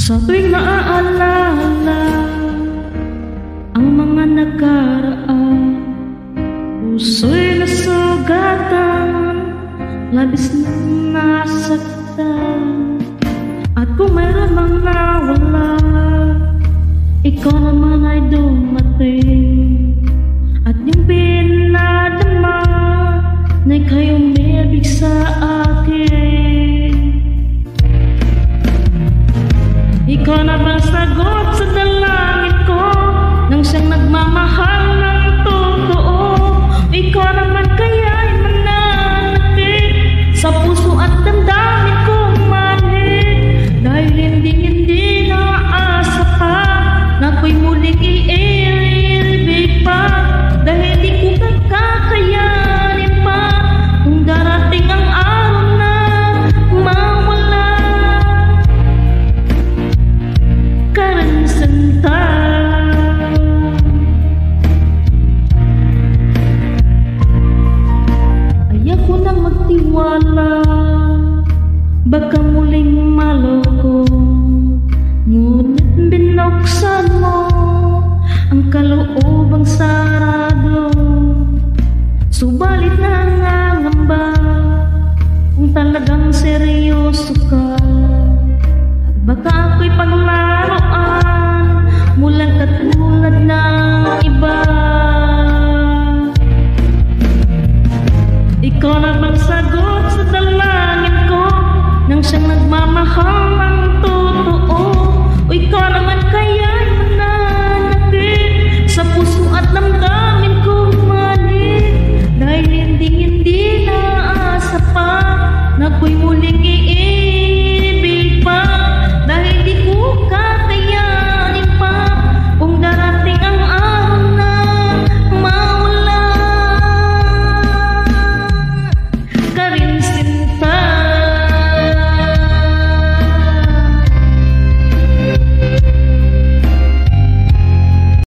Sa tuwing naaalala ang mga nakaraan, puso'y nasugatan, labis na nasaktan. At kung mayroon mang nawala, ikaw naman ay dumating. At yung pinadama na ika'y umibig sa akin. Ikaw na bang sagot sa dalangin ko, nang siyang nagmamahal ng totoo? Ikaw naman kaya'y mananatili sa puso at damdamin kong manhid. Dahil hindi naasa pa na ako'y muling iiribig pa. Dahil di ko kakayanin pa kung darating ang araw na mawala ka rin santa. Ayoko nang magtiwala, baka muling maloko. Ngunit binuksan mo ang kaloobang sarado. Subalit nangangamba kung talagang seryoso ka, baka